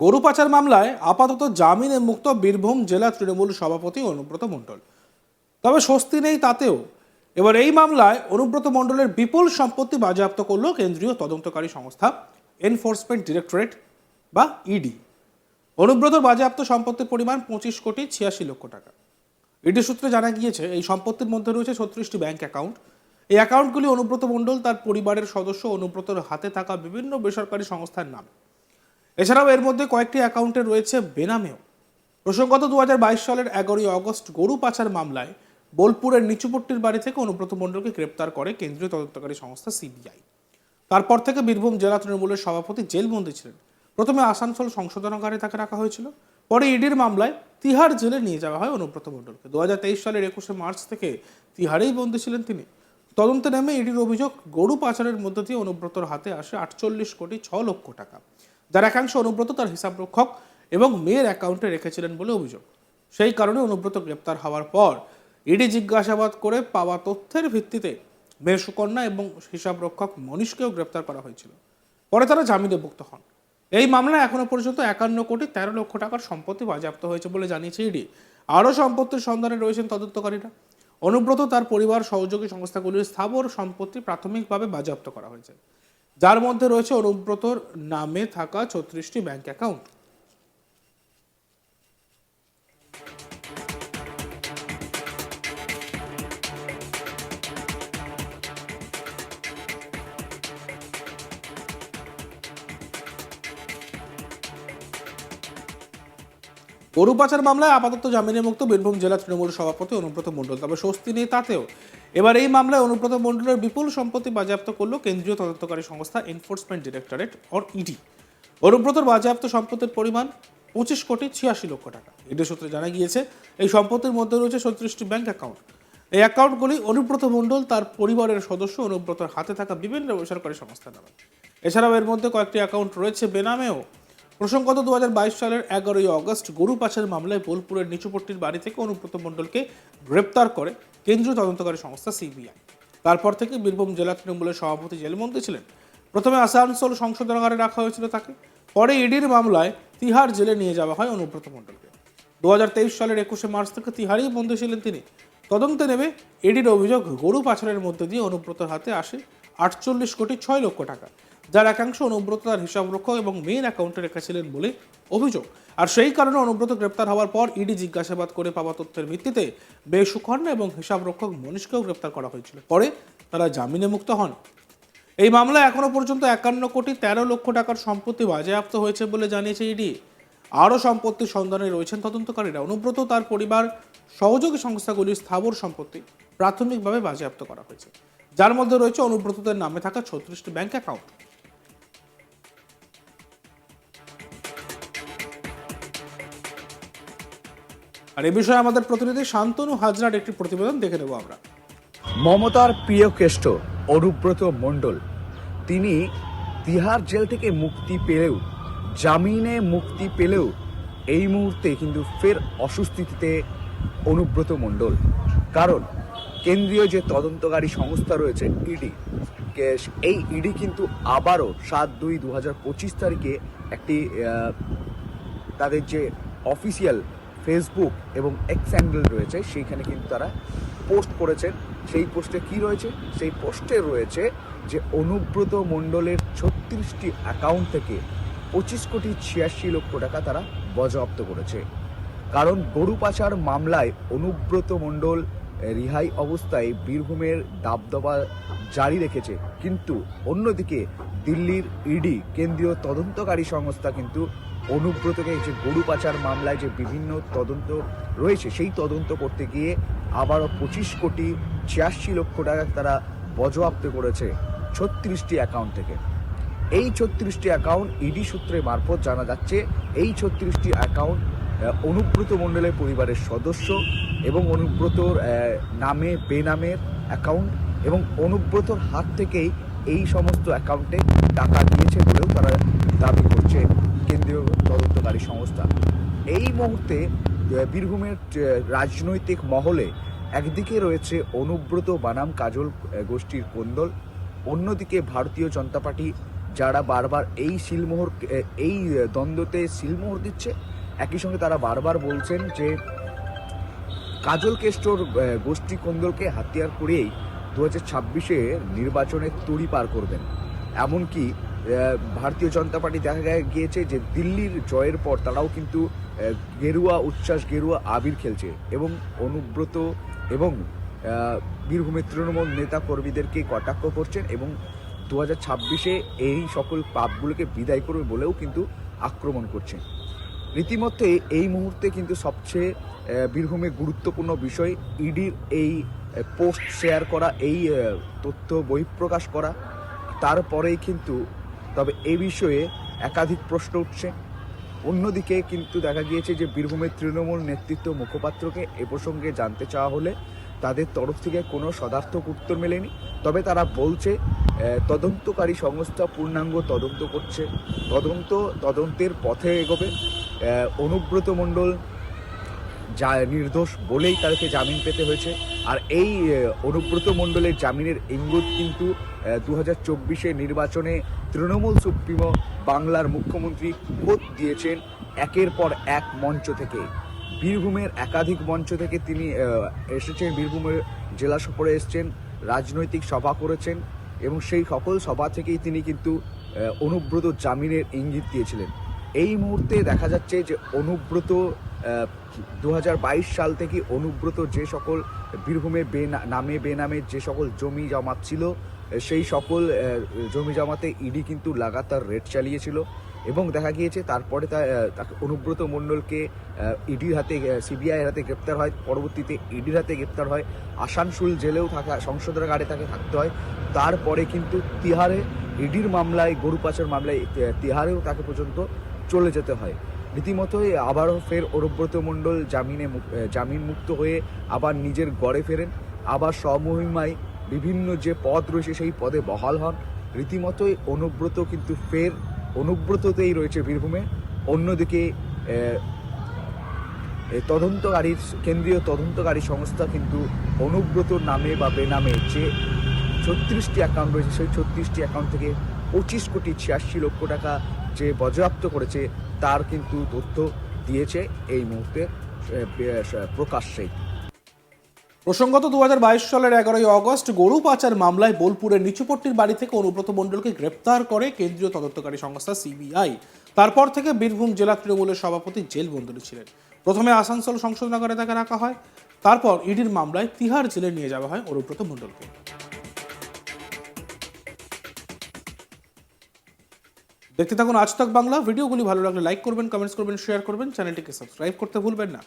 গরু পাচার মামলায় আপাতত জামিনে মুক্ত বীরভূম জেলা তৃণমূল সভাপতি অনুব্রত মণ্ডল। তবে স্বস্তি নেই তাতেও। এবার এই মামলায় অনুব্রত মণ্ডলের বিপুল সম্পত্তি বাজেয়াপ্ত করল কেন্দ্রীয় তদন্তকারী সংস্থা এনফোর্সমেন্ট ডিরেক্টরেট বা ইডি। অনুব্রতর বাজেয়াপ্ত সম্পত্তির পরিমাণ 25,86,00,000 টাকা। ইডি সূত্রে জানা গিয়েছে, এই সম্পত্তির মধ্যে রয়েছে 36টি ব্যাংক অ্যাকাউন্ট। এই অ্যাকাউন্টগুলি অনুব্রত মণ্ডল তার পরিবারের সদস্য অনুব্রতর হাতে থাকা বিভিন্ন বেসরকারি সংস্থার নামে। এছাড়াও এর মধ্যে কয়েকটি অ্যাকাউন্টে রয়েছে বেনামেও। প্রসঙ্গত 2022 সালের 11ই অগস্ট গরু পাচার মামলায় বোলপুরের নিচুপট্টির বাড়ি থেকে অনুব্রত মণ্ডলকে গ্রেপ্তার করে কেন্দ্রীয় তদন্তকারী সংস্থা সিবিআই। তারপর থেকে বীরভূম জেলা তৃণমূলের সভাপতি জেলবন্দি ছিলেন। প্রথমে আসানসোল সংশোধনাগারে তাকে রাখা হয়েছিল, পরে ইডির মামলায় তিহার জেলে নিয়ে যাওয়া হয় অনুব্রত মণ্ডলকে। 2023 সালের 21শে মার্চ থেকে তিহারেই বন্দী ছিলেন তিনি। তদন্তে নেমে ইডির অভিযোগ, গরু পাচারের মধ্য দিয়ে অনুব্রতর হাতে আসে 48,06,00,000 টাকা, যার একাংশ অনুব্রত তার হিসাবরক্ষক এবং মেয়ের অ্যাকাউন্টে রেখেছিলেন বলে অভিযোগ। সেই কারণে অনুব্রত গ্রেপ্তার হওয়ার পর ইডি জিজ্ঞাসাবাদ করে পাওয়া তথ্যের ভিত্তিতে মেয়ে সুকন্যা এবং হিসাবরক্ষক মনীষকেও গ্রেপ্তার করা হয়েছিল। পরে তারা জামিনে মুক্ত হন। এই মামলায় এখনো পর্যন্ত 51,13,00,000 টাকার সম্পত্তি বাজেয়াপ্ত হয়েছে বলে জানিয়েছে ইডি। আরও সম্পত্তির সন্ধানে রয়েছেন তদন্তকারীরা। অনুব্রত তার পরিবার সহযোগী সংস্থাগুলির স্থাবর সম্পত্তি প্রাথমিকভাবে বাজেয়াপ্ত করা হয়েছে, যার মধ্যে রয়েছে অনুব্রতর নামে থাকা 36টি ব্যাংক অ্যাকাউন্ট। গরু পাচার মামলায় আপাতত জামিনে মুক্ত বীরভূম জেলা তৃণমূল সভাপতি অনুব্রত মণ্ডল। তবে স্বস্তি নেই তাতেও। এবার এই মামলায় অনুব্রত মণ্ডলের বিপুল সম্পত্তি বাজেয়াপ্ত করল কেন্দ্রীয় তদন্তকারী সংস্থা এনফোর্সমেন্ট ডিরেক্টরেট অর ইডি। অনুব্রতর বাজেয়াপ্ত সম্পত্তির পরিমাণ 25,86,00,000 টাকা। ইডি সূত্রে জানা গিয়েছে, এই সম্পত্তির মধ্যে রয়েছে 36টি ব্যাংক অ্যাকাউন্ট। এই অ্যাকাউন্টগুলি অনুব্রত মণ্ডল তার পরিবারের সদস্য অনুব্রতর হাতে থাকা বিভিন্ন বেসরকারি সংস্থার নামে। এছাড়াও এর মধ্যে কয়েকটি অ্যাকাউন্ট রয়েছে বেনামেও। প্রসঙ্গত 2022 সালের 11ই অগস্ট গরু পাচার মামলায় বোলপুরের নিচুপট্টির বাড়ি থেকে অনুব্রত মণ্ডলকে গ্রেপ্তার করে কেন্দ্রীয় তদন্তকারী সংস্থা সিবিআই। তারপর থেকে বীরভূম জেলা তৃণমূলের সভাপতি জেলবন্দি ছিলেন। প্রথমে আসানসোল সংশোধনাগারে রাখা হয়েছিল তাকে, পরে ইডির মামলায় তিহার জেলে নিয়ে যাওয়া হয় অনুব্রত মণ্ডলকে। 2023 সালের 21শে মার্চ থেকে তিহারেই বন্দী ছিলেন তিনি। তদন্তে নেমে ইডির অভিযোগ, গরু পাচারের মধ্যে দিয়ে অনুব্রতর হাতে আসে 48,06,00,000 টাকা, যার একাংশ অনুব্রত তার হিসাবরক্ষক এবং মেইন অ্যাকাউন্টে রেখেছিলেন বলে অভিযোগ। আর সেই কারণে অনুব্রত গ্রেপ্তার হওয়ার পর ইডি জিজ্ঞাসাবাদ করে পাওয়া তথ্যের ভিত্তিতে মেয়ে সুকন্যা এবং হিসাবরক্ষক মনীষকেও গ্রেপ্তার করা হয়েছিল। পরে তারা জামিনে মুক্ত হন। এই মামলায় এখনো পর্যন্ত 51,13,00,000 টাকার সম্পত্তি বাজেয়াপ্ত হয়েছে বলে জানিয়েছে ইডি। আরও সম্পত্তির সন্ধানে রয়েছেন তদন্তকারীরা। অনুব্রত তার পরিবার সহযোগী সংস্থাগুলির স্থাবর সম্পত্তি প্রাথমিকভাবে বাজেয়াপ্ত করা হয়েছে, যার মধ্যে রয়েছে অনুব্রতদের নামে থাকা 36টি ব্যাংক অ্যাকাউন্ট। আর এ বিষয়ে আমাদের প্রতিনিধি শান্তনু হাজরার একটি প্রতিবেদন দেখে নেব আমরা। মমতার প্রিয় কেষ্ট অনুব্রত মণ্ডল, তিনি তিহার জেল থেকে মুক্তি পেলেও, জামিনে মুক্তি পেলেও এই মুহূর্তে কিন্তু ফের অস্বস্তিতে অনুব্রত মণ্ডল। কারণ কেন্দ্রীয় যে তদন্তকারী সংস্থা রয়েছে ইডি, এই ইডি কিন্তু আবারও 7/2/2025 তারিখে একটি তাদের যে অফিসিয়াল ফেসবুক এবং এক্স হ্যান্ডেল রয়েছে, সেইখানে কিন্তু তারা পোস্ট করেছেন। সেই পোস্টে কি রয়েছে? সেই পোস্টে রয়েছে যে অনুব্রত মণ্ডলের 36টি অ্যাকাউন্ট থেকে 25,86,00,000 টাকা তারা বাজেয়াপ্ত করেছে। কারণ গরু পাচার মামলায় অনুব্রত মণ্ডল রিহাই অবস্থায় বীরভূমের দাবদাবা জারি রেখেছে, কিন্তু অন্যদিকে দিল্লির ইডি কেন্দ্রীয় তদন্তকারী সংস্থা কিন্তু অনুব্রতকে যে গরু পাচার মামলায় যে বিভিন্ন তদন্ত রয়েছে সেই তদন্ত করতে গিয়ে আবারও 25,86,00,000 টাকা তারা বাজেয়াপ্ত করেছে 36টি অ্যাকাউন্ট থেকে। এই 36টি অ্যাকাউন্ট ইডি সূত্রে মারফত জানা যাচ্ছে, এই 36টি অ্যাকাউন্ট অনুব্রত মণ্ডলের পরিবারের সদস্য এবং অনুব্রতর নামে বেনামের অ্যাকাউন্ট, এবং অনুব্রতর হাত থেকেই এই সমস্ত অ্যাকাউন্টে টাকা দিয়েছে বলেও তারা দাবি করছে কেন্দ্রীয় তদন্তকারী সংস্থা। এই মুহূর্তে বীরভূমের রাজনৈতিক মহলে একদিকে রয়েছে অনুব্রত বানাম কাজল গোষ্ঠীর কোন্দল, অন্যদিকে ভারতীয় জনতা পার্টি যারা বারবার এই এই দ্বন্দ্বতে সিলমোহর দিচ্ছে। একই সঙ্গে তারা বারবার বলছেন যে কাজল কেষ্টর গোষ্ঠী কোন্দলকে হাতিয়ার করেই 2026-এ নির্বাচনে তোড়িপাড় করবেন। এমনকি ভারতীয় জনতা পার্টি দেখা গিয়েছে যে দিল্লির জয়ের পর তারাও কিন্তু গেরুয়া উচ্ছ্বাস, গেরুয়া আবির খেলছে এবং অনুব্রত এবং বীরভূমের তৃণমূল নেতা কর্মীদেরকে কটাক্ষ করছেন এবং 2026-এ এই সকল পাপগুলোকে বিদায় করবে বলেও কিন্তু আক্রমণ করছেন। রীতিমতো এই মুহূর্তে কিন্তু সবচেয়ে বীরভূমে গুরুত্বপূর্ণ বিষয় ইডির এই পোস্ট শেয়ার করা, এই তথ্য বহিঃপ্রকাশ করা। তারপরেই কিন্তু তবে এই বিষয়ে একাধিক প্রশ্ন উঠছে। অন্যদিকে কিন্তু দেখা গিয়েছে যে বীরভূমের তৃণমূল নেতৃত্ব মুখপাত্রকে এ প্রসঙ্গে জানতে চাওয়া হলে তাদের তরফ থেকে কোনো সদার্থক উত্তর মেলেনি। তবে তারা বলছে তদন্তকারী সংস্থা পূর্ণাঙ্গ তদন্ত করছে, তদন্তের পথে এগোবে। অনুব্রত মণ্ডল যা নির্দোষ বলেই তাদেরকে জামিন পেতে হয়েছে। আর এই অনুব্রত মণ্ডলের জামিনের ইঙ্গিত কিন্তু 2024-এ নির্বাচনে তৃণমূল সুপ্রিমো বাংলার মুখ্যমন্ত্রী খোদ দিয়েছেন একের পর এক মঞ্চ থেকে। বীরভূমের একাধিক মঞ্চ থেকে তিনি এসেছেন, বীরভূমের জেলা সফরে এসেছেন, রাজনৈতিক সভা করেছেন এবং সেই সকল সভা থেকেই তিনি কিন্তু অনুব্রত জামিনের ইঙ্গিত দিয়েছিলেন। এই মুহূর্তে দেখা যাচ্ছে যে অনুব্রত 2022 সাল থেকে অনুব্রত যে সকল বীরভূমে বেনামে যে সকল জমি জমা ছিল সেই সকল জমি জমাতে ইডি কিন্তু লাগাতার রেড চালিয়েছিল এবং দেখা গিয়েছে তারপরে তাকে অনুব্রত মণ্ডলকে ইডির হাতে, সিবিআইয়ের হাতে গ্রেপ্তার হয়, পরবর্তীতে ইডির হাতে গ্রেপ্তার হয়, আসানসোল জেলেও সংশোধনাগারে তাকে থাকতে হয়। তারপরে কিন্তু তিহারে ইডির মামলায়, গরু পাচার মামলায় তিহারেও তাকে পর্যন্ত চলে যেতে হয়। রীতিমতোই আবারও ফের অনুব্রত মণ্ডল জামিন মুক্ত হয়ে আবার নিজের গড়ে ফেরেন, আবার স্বমহিমায় বিভিন্ন যে পদ রয়েছে সেই পদে বহাল হন। রীতিমতোই অনুব্রত কিন্তু ফের অনুব্রততেই রয়েছে বীরভূমে। অন্যদিকে কেন্দ্রীয় তদন্তকারী সংস্থা কিন্তু অনুব্রত নামে বা বেনামে যে 36টি অ্যাকাউন্ট রয়েছে সেই 36টি অ্যাকাউন্ট থেকে 25,86,00,000 টাকা যে বাজেয়াপ্ত করেছে তার কিন্তু তথ্য দিয়েছে এই মুহূর্তে প্রকাশ্যে। প্রসঙ্গত 2022 সালের 11ই অগস্ট গরু পাচার মামলায় বোলপুরের নিচুপট্টির বাড়ি থেকে অনুব্রত মণ্ডলকে গ্রেপ্তার করে কেন্দ্রীয় তদন্তকারী সংস্থা সিবিআই। তারপর থেকে বীরভূম জেলা তৃণমূলের সভাপতি জেল বন্দী ছিলেন। প্রথমে আসানসোল সংশোধনাগারে তাকে রাখা হয়, তারপর ইডির মামলায় তিহার জেলে নিয়ে যাওয়া হয় অনুব্রত মণ্ডলকে। দেখতে থাকুন আজ তক বাংলা। ভিডিওগুলি ভালো লাগলে লাইক করবেন, কমেন্টস করবেন, শেয়ার করবেন, চ্যানেলটিকে সাবস্ক্রাইব করতে ভুলবেন না।